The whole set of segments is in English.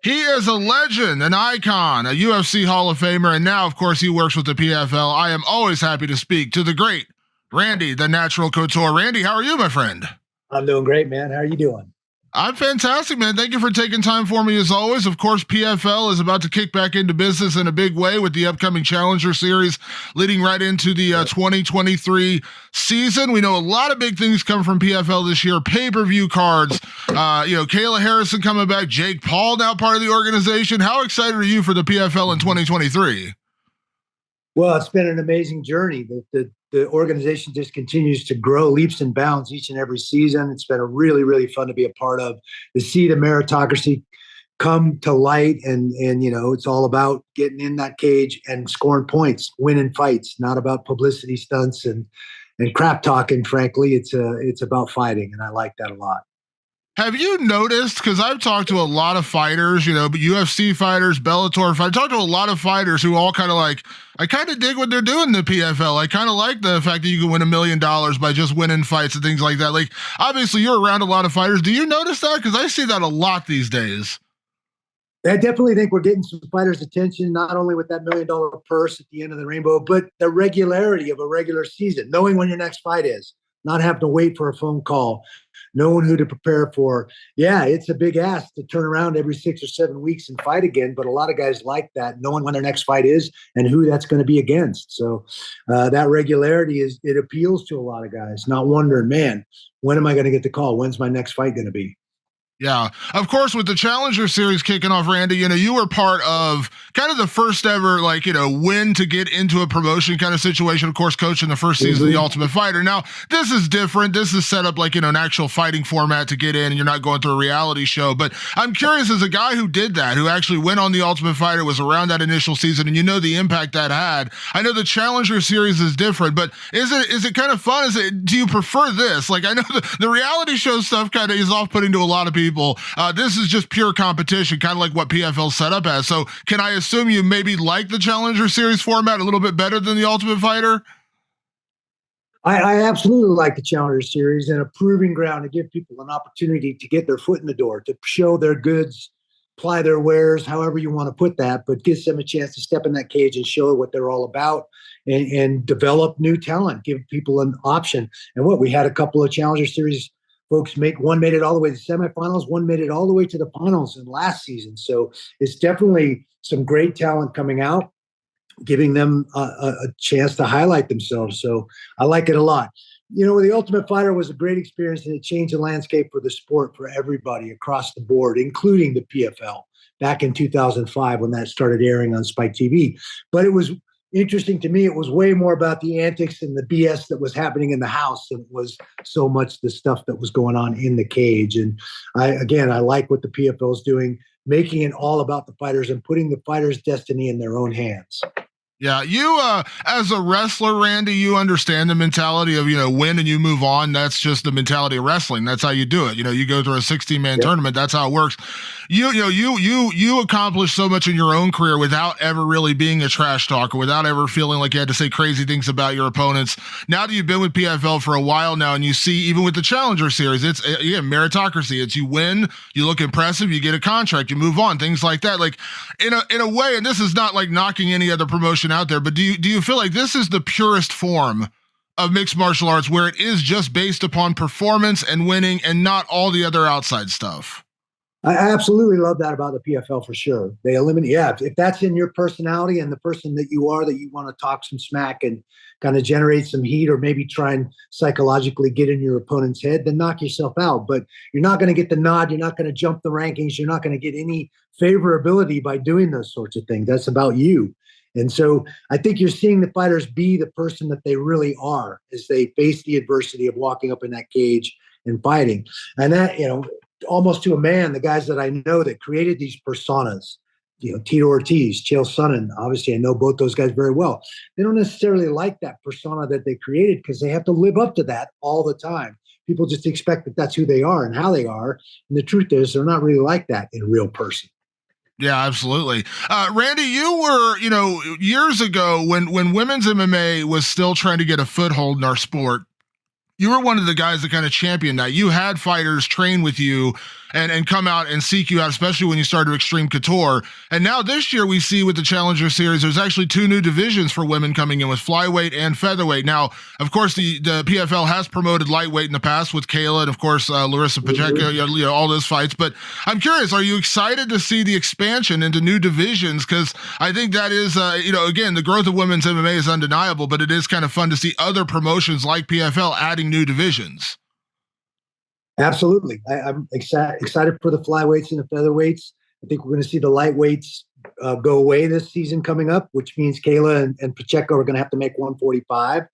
He is a legend, an icon, a UFC Hall of Famer, and now, of course, he works with the PFL. I am always happy to speak to the great Randy, the Natural Couture. Randy, how are you, my friend? I'm doing great, man. How are you doing? I'm fantastic, man. Thank you for taking time for me as always. Of course, PFL is about to kick back into business in a big way with the upcoming Challenger Series leading right into the 2023 season. We know a lot of big things come from PFL this year. Pay-per-view cards, Kayla Harrison coming back, Jake Paul now part of the organization. How excited are you for the PFL in 2023? Well, it's been an amazing journey. The organization just continues to grow leaps and bounds each and every season. It's been a really, really fun to be a part of. To see the meritocracy come to light, and it's all about getting in that cage and scoring points, winning fights, not about publicity stunts and crap talking. Frankly, it's about fighting, and I like that a lot. Have you noticed, because I've talked to a lot of fighters, but UFC fighters, Bellator fighters, I talked to a lot of fighters who all kind of like, I kind of dig what they're doing in the PFL. I kind of like the fact that you can win $1 million by just winning fights and things like that. Like, obviously, you're around a lot of fighters. Do you notice that? Because I see that a lot these days. I definitely think we're getting some fighters' attention, not only with that $1 million purse at the end of the rainbow, but the regularity of a regular season, knowing when your next fight is, not having to wait for a phone call, knowing who to prepare for. Yeah, it's a big ask to turn around every 6 or 7 weeks and fight again, but a lot of guys like that, knowing when their next fight is and who that's going to be against. So that regularity it appeals to a lot of guys, not wondering, man, when am I going to get the call? When's my next fight going to be? Yeah. Of course, with the Challenger Series kicking off, Randy, you were part of kind of the first ever, win to get into a promotion kind of situation. Of course, coaching the first season of The Ultimate Fighter. Now, this is different. This is set up like, an actual fighting format to get in, and you're not going through a reality show. But I'm curious, as a guy who did that, who actually went on The Ultimate Fighter, was around that initial season, and the impact that had. I know the Challenger Series is different, but is it kind of fun? Do you prefer this? Like, I know the reality show stuff kind of is off-putting to a lot of people. This is just pure competition, kind of like what PFL set up as. So can I assume you maybe like the Challenger Series format a little bit better than the Ultimate Fighter? I absolutely like the Challenger Series, and a proving ground to give people an opportunity to get their foot in the door, to show their goods, ply their wares, however you want to put that, but gives them a chance to step in that cage and show what they're all about, and develop new talent, give people an option. And we had a couple of Challenger Series folks one made it all the way to the semifinals, one made it all the way to the finals in last season. So it's definitely some great talent coming out, giving them a chance to highlight themselves. So I like it a lot. The Ultimate Fighter was a great experience, and it changed the landscape for the sport for everybody across the board, including the PFL back in 2005 when that started airing on Spike TV. But it was interesting to me. It was way more about the antics and the BS that was happening in the house than it was so much the stuff that was going on in the cage. And I like what the PFL is doing, making it all about the fighters and putting the fighters' destiny in their own hands. Yeah, you as a wrestler, Randy, you understand the mentality of, win and you move on. That's just the mentality of wrestling. That's how you do it. You go through a 16-man tournament. That's how it works. You accomplished so much in your own career without ever really being a trash talker, without ever feeling like you had to say crazy things about your opponents. Now that you've been with PFL for a while now, and you see, even with the Challenger Series, it's meritocracy. It's you win, you look impressive, you get a contract, you move on, things like that. Like in a way, and this is not like knocking any other promotion out there, but do you feel like this is the purest form of mixed martial arts, where it is just based upon performance and winning and not all the other outside stuff? I absolutely love that about the PFL for sure. They eliminate, if that's in your personality and the person that you are, that you want to talk some smack and kind of generate some heat, or maybe try and psychologically get in your opponent's head, then knock yourself out. But you're not going to get the nod. You're not going to jump the rankings. You're not going to get any favorability by doing those sorts of things. That's about you. And so I think you're seeing the fighters be the person that they really are as they face the adversity of walking up in that cage and fighting. And that, almost to a man, the guys that I know that created these personas, Tito Ortiz, Chael Sonnen, obviously I know both those guys very well. They don't necessarily like that persona that they created, because they have to live up to that all the time. People just expect that that's who they are and how they are. And the truth is, they're not really like that in real person. Yeah, absolutely. Randy, you were, years ago when women's MMA was still trying to get a foothold in our sport, you were one of the guys that kind of championed that. You had fighters train with you and come out and seek you out, especially when you start to Extreme Couture. And now this year we see with the Challenger Series, there's actually 2 new divisions for women coming in with flyweight and featherweight. Now, of course, the PFL has promoted lightweight in the past with Kayla and, of course, Larissa Pacheco, all those fights. But I'm curious, are you excited to see the expansion into new divisions? Because I think that is, again, the growth of women's MMA is undeniable, but it is kind of fun to see other promotions like PFL adding new divisions. Absolutely. I'm excited for the flyweights and the featherweights. I think we're going to see the lightweights go away this season coming up, which means Kayla and Pacheco are going to have to make 145.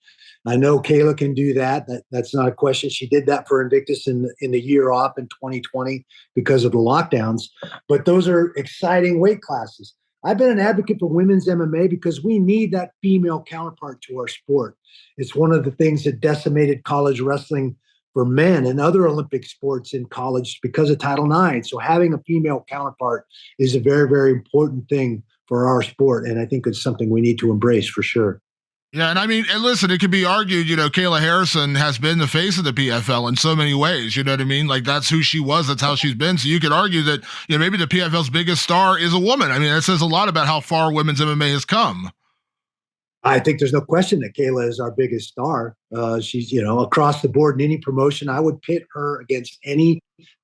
I know Kayla can do that. That's not a question. She did that for Invictus in the year off in 2020 because of the lockdowns. But those are exciting weight classes. I've been an advocate for women's MMA because we need that female counterpart to our sport. It's one of the things that decimated college wrestling for men and other Olympic sports in college because of Title IX. So having a female counterpart is a very, very important thing for our sport. And I think it's something we need to embrace for sure. Yeah, and I mean, and listen, it could be argued, Kayla Harrison has been the face of the PFL in so many ways, you know what I mean? Like, that's who she was, that's how she's been. So you could argue that, maybe the PFL's biggest star is a woman. I mean, that says a lot about how far women's MMA has come. I think there's no question that Kayla is our biggest star. She's, across the board in any promotion. I would pit her against any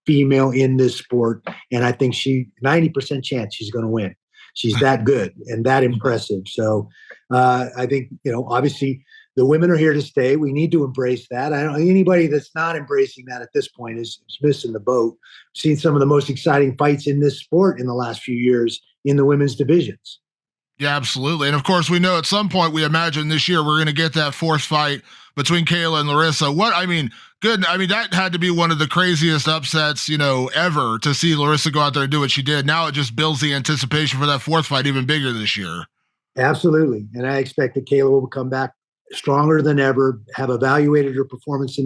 female in this sport, and I think 90% chance she's going to win. She's that good and that impressive. So I think, obviously the women are here to stay. We need to embrace that. I don't anybody that's not embracing that at this point is missing the boat. I've seen some of the most exciting fights in this sport in the last few years in the women's divisions. Yeah, absolutely. And of course, we know at some point, we imagine this year, we're going to get that 4th fight between Kayla and Larissa. That had to be one of the craziest upsets, ever, to see Larissa go out there and do what she did. Now it just builds the anticipation for that 4th fight even bigger this year. Absolutely. And I expect that Kayla will come back stronger than ever, have evaluated her performance in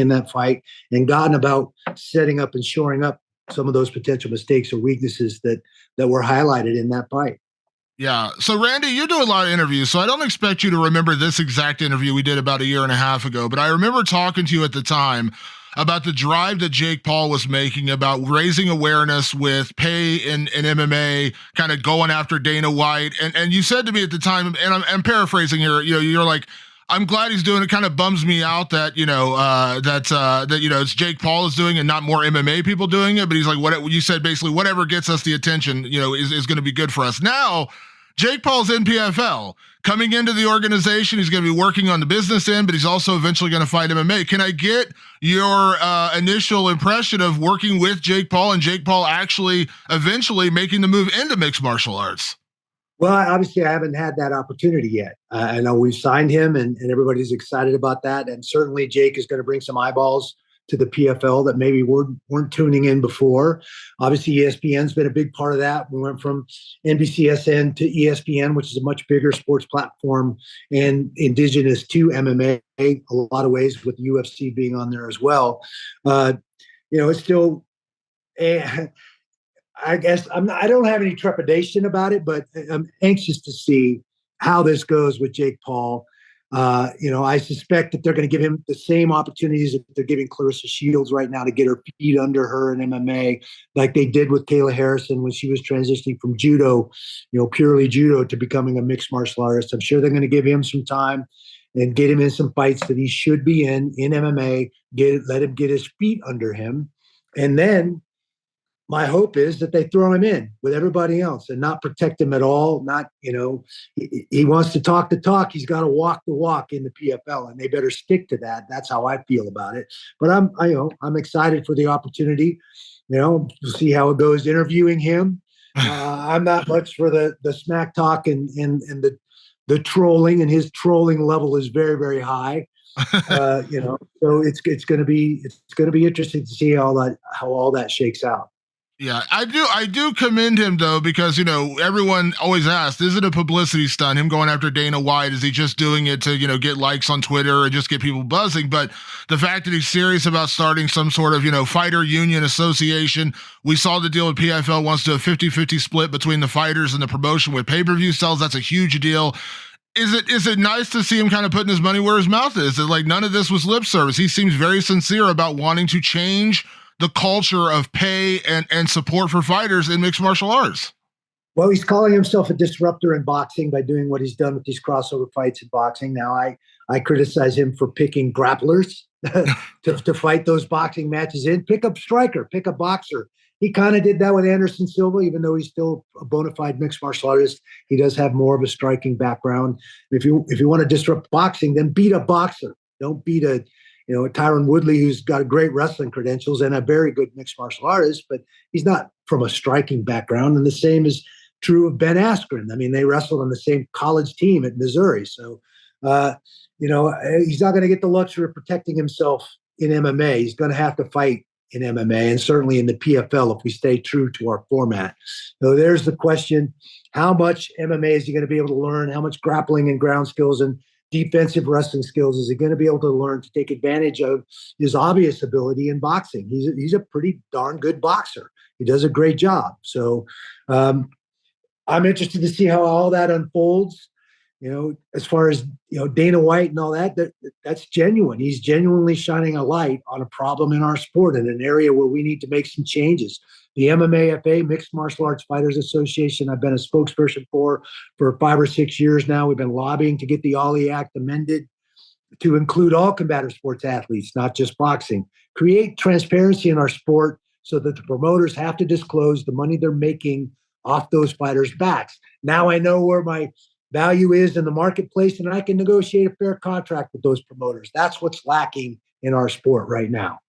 that fight, and gotten about setting up and shoring up some of those potential mistakes or weaknesses that were highlighted in that fight. Yeah. So, Randy, you do a lot of interviews, so I don't expect you to remember this exact interview we did about a year and a half ago, but I remember talking to you at the time about the drive that Jake Paul was making about raising awareness with pay in MMA, kind of going after Dana White. And you said to me at the time, and I'm paraphrasing here, you're like, I'm glad he's doing it. Kind of bums me out that, it's Jake Paul is doing and not more MMA people doing it. But he's like, what you said, basically, whatever gets us the attention, is going to be good for us. Now, Jake Paul's in PFL. Coming into the organization, he's going to be working on the business end, but he's also eventually going to fight MMA. Can I get your initial impression of working with Jake Paul and Jake Paul actually eventually making the move into mixed martial arts? Well, obviously, I haven't had that opportunity yet. I know we've signed him, and everybody's excited about that. And certainly, Jake is going to bring some eyeballs to the PFL that maybe weren't tuning in before. Obviously, ESPN's been a big part of that. We went from NBCSN to ESPN, which is a much bigger sports platform and indigenous to MMA, a lot of ways, with UFC being on there as well. It's still. I guess I don't have any trepidation about it, but I'm anxious to see how this goes with Jake Paul. I suspect that they're going to give him the same opportunities that they're giving Clarissa Shields right now to get her feet under her in MMA, like they did with Kayla Harrison when she was transitioning from judo, purely judo, to becoming a mixed martial artist. I'm sure they're going to give him some time and get him in some fights that he should be in MMA, let him get his feet under him. And then my hope is that they throw him in with everybody else and not protect him at all. Not, he wants to talk the talk. He's got to walk the walk in the PFL, and they better stick to that. That's how I feel about it. But I'm excited for the opportunity. We'll see how it goes interviewing him. I'm not much for the smack talk and the trolling, and his trolling level is very, very high. So it's going to be interesting to see how all that shakes out. Yeah, I do commend him, though, because, everyone always asks, is it a publicity stunt, him going after Dana White? Is he just doing it to, get likes on Twitter and just get people buzzing? But the fact that he's serious about starting some sort of, fighter union association. We saw the deal with PFL wants to do a 50-50 split between the fighters and the promotion with pay-per-view sales. That's a huge deal. Is it nice to see him kind of putting his money where his mouth is? That, like, none of this was lip service. He seems very sincere about wanting to change the culture of pay and support for fighters in mixed martial arts? Well, he's calling himself a disruptor in boxing by doing what he's done with these crossover fights in boxing. Now, I criticize him for picking grapplers to fight those boxing matches in. Pick up striker, pick a boxer. He kind of did that with Anderson Silva, even though he's still a bona fide mixed martial artist. He does have more of a striking background. If you want to disrupt boxing, then beat a boxer. Don't beat a Tyron Woodley, who's got great wrestling credentials and a very good mixed martial artist, but he's not from a striking background. And the same is true of Ben Askren. I mean, they wrestled on the same college team at Missouri. So, he's not going to get the luxury of protecting himself in MMA. He's going to have to fight in MMA and certainly in the PFL if we stay true to our format. So there's the question. How much MMA is he going to be able to learn? How much grappling and ground skills and defensive wrestling skills is he going to be able to learn to take advantage of his obvious ability in boxing? He's a pretty darn good boxer. He does a great job. So I'm interested to see how all that unfolds. As far as Dana White and all that's genuine. He's genuinely shining a light on a problem in our sport in an area where we need to make some changes. The MMAFA, Mixed Martial Arts Fighters Association, I've been a spokesperson for 5 or 6 years now. We've been lobbying to get the Ollie Act amended to include all combative sports athletes, not just boxing. Create transparency in our sport so that the promoters have to disclose the money they're making off those fighters' backs. Now I know where my value is in the marketplace, and I can negotiate a fair contract with those promoters. That's what's lacking in our sport right now.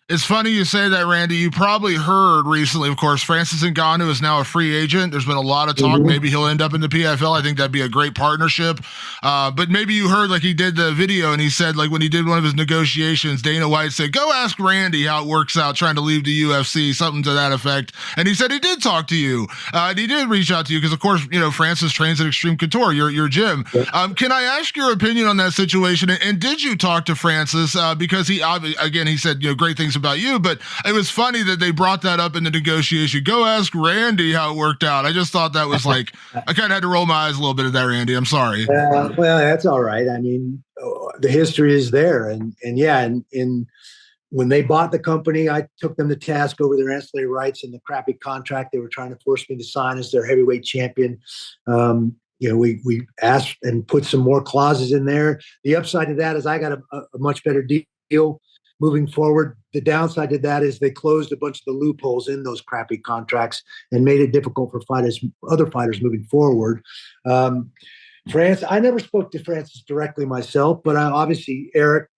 It's funny you say that, Randy. You probably heard recently, of course, Francis Ngannou is now a free agent. There's been a lot of talk. Maybe he'll end up in the PFL. I think that'd be a great partnership. But maybe you heard, like, he did the video and he said, like, when he did one of his negotiations, Dana White said, go ask Randy how it works out trying to leave the UFC, something to that effect. And he said he did talk to you. And he did reach out to you because, of course, Francis trains at Extreme Couture, your gym. Can I ask your opinion on that situation? And did you talk to Francis? Because he said, great things about you, but it was funny that they brought that up in the negotiation. Go ask Randy how it worked out. I just thought that was like, I kind of had to roll my eyes a little bit at that, Randy. I'm sorry. Well, that's all right. I mean, the history is there. And when they bought the company, I took them to task over their ancillary rights and the crappy contract they were trying to force me to sign as their heavyweight champion. We asked and put some more clauses in there. The upside to that is I got a much better deal moving forward. The downside to that is they closed a bunch of the loopholes in those crappy contracts and made it difficult for other fighters moving forward. I never spoke to Francis directly myself, but obviously Eric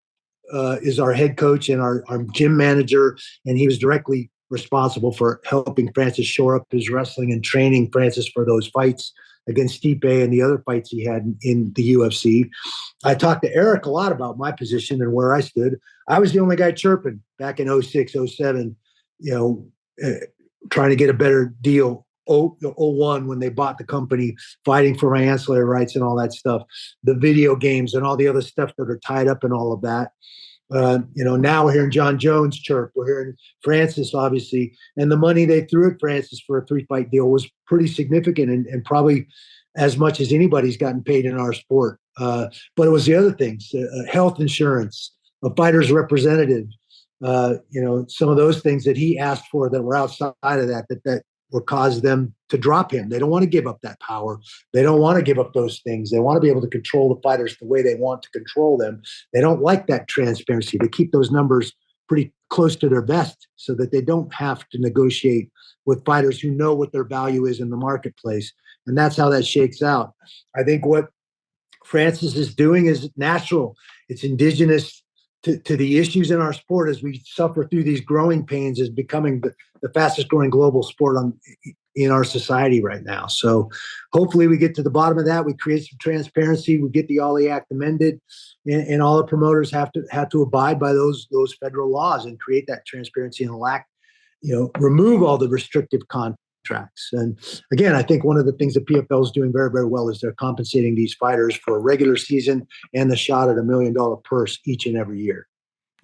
is our head coach and our gym manager, and he was directly responsible for helping Francis shore up his wrestling and training Francis for those fights against Stipe and the other fights he had in the UFC. I talked to Eric a lot about my position and where I stood. I was the only guy chirping back in 06, 07, trying to get a better deal. 01 when they bought the company, fighting for my ancillary rights and all that stuff, the video games and all the other stuff that are tied up in all of that. Now we're hearing John Jones chirp. We're hearing Francis, obviously, and the money they threw at Francis for a 3-fight deal was pretty significant and probably as much as anybody's gotten paid in our sport. But it was the other things, health insurance, a fighter's representative, some of those things that he asked for that were outside of that will cause them to drop him. They don't want to give up that power. They don't want to give up those things. They want to be able to control the fighters the way they want to control them. They don't like that transparency. They keep those numbers pretty close to their vest so that they don't have to negotiate with fighters who know what their value is in the marketplace. And that's how that shakes out. I think what Francis is doing is natural. It's indigenous to the issues in our sport as we suffer through these growing pains, is becoming the fastest growing global sport in our society right now. So hopefully we get to the bottom of that. We create some transparency. We get the Ollie Act amended, and all the promoters have to abide by those federal laws and create that transparency and remove all the restrictive contracts. And again, I think one of the things that PFL is doing very, very well is they're compensating these fighters for a regular season and the shot at $1 million purse each and every year.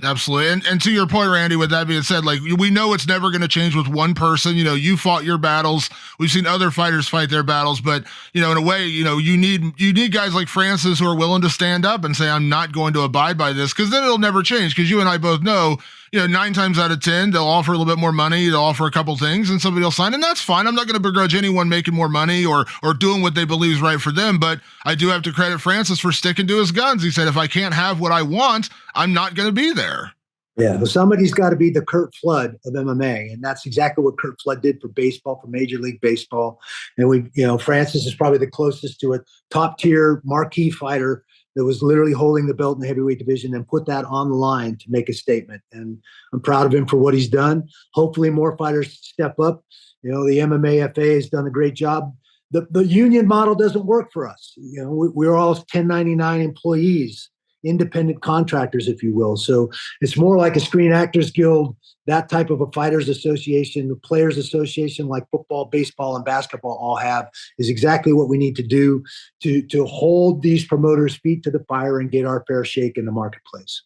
Absolutely. And to your point, Randy, with that being said, like, we know it's never going to change with one person. You fought your battles. We've seen other fighters fight their battles, but, in a way, you need guys like Francis who are willing to stand up and say, I'm not going to abide by this, because then it'll never change. Because you and I both know 9 times out of 10, they'll offer a little bit more money, they'll offer a couple things, and somebody will sign, and that's fine. I'm not going to begrudge anyone making more money or doing what they believe is right for them, but I do have to credit Francis for sticking to his guns. He said, if I can't have what I want, I'm not going to be there. Yeah, well, somebody's got to be the Curt Flood of MMA, and that's exactly what Curt Flood did for baseball, for Major League Baseball. And Francis is probably the closest to a top-tier marquee fighter that was literally holding the belt in the heavyweight division and put that on the line to make a statement. And I'm proud of him for what he's done. Hopefully more fighters step up. The MMA FA has done a great job. The union model doesn't work for us. We're all 1099 employees, independent contractors, if you will. So it's more like a Screen Actors Guild, that type of a fighters association, the players association like football, baseball, and basketball all have, is exactly what we need to do to hold these promoters' feet to the fire and get our fair shake in the marketplace.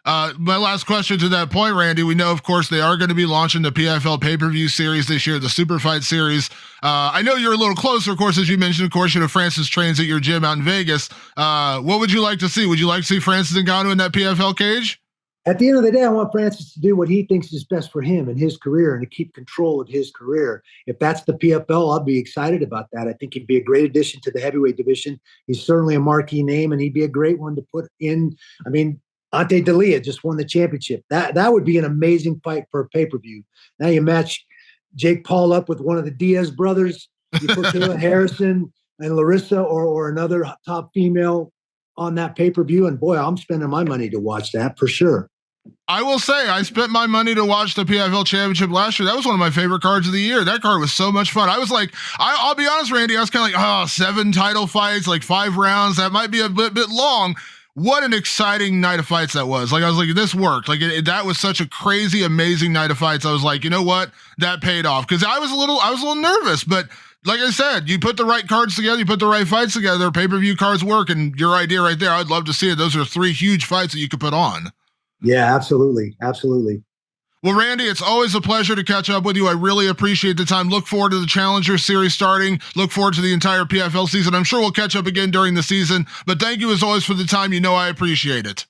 My last question to that point, Randy, we know, of course, they are going to be launching the PFL pay-per-view series this year, the Super Fight series. I know you're a little closer, of course, as you mentioned, of course, Francis trains at your gym out in Vegas. What would you like to see? Would you like to see Francis Ngannou in that PFL cage? At the end of the day, I want Francis to do what he thinks is best for him and his career and to keep control of his career. If that's the PFL, I'll be excited about that. I think he'd be a great addition to the heavyweight division. He's certainly a marquee name, and he'd be a great one to put in. I mean, Ante D'Elia just won the championship. That would be an amazing fight for a pay-per-view. Now you match Jake Paul up with one of the Diaz brothers. You put Kayla Harrison and Larissa or another top female on that pay-per-view, and boy, I'm spending my money to watch that for sure. I will say, I spent my money to watch the PFL Championship last year. That was one of my favorite cards of the year. That card was so much fun. I was like, I'll be honest, Randy, I was kind of like, 7 title fights, like 5 rounds. That might be a bit long. What an exciting night of fights that was. Like, I was like, this worked. Like, that was such a crazy, amazing night of fights. I was like, you know what? That paid off. Because I was a little nervous, but like I said, you put the right cards together, you put the right fights together, pay-per-view cards work, and your idea right there, I'd love to see it. Those are 3 huge fights that you could put on. Yeah, absolutely. Absolutely. Well, Randy, it's always a pleasure to catch up with you. I really appreciate the time. Look forward to the Challengers Series starting. Look forward to the entire PFL season. I'm sure we'll catch up again during the season, but thank you as always for the time. I appreciate it.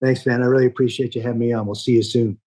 Thanks, man. I really appreciate you having me on. We'll see you soon.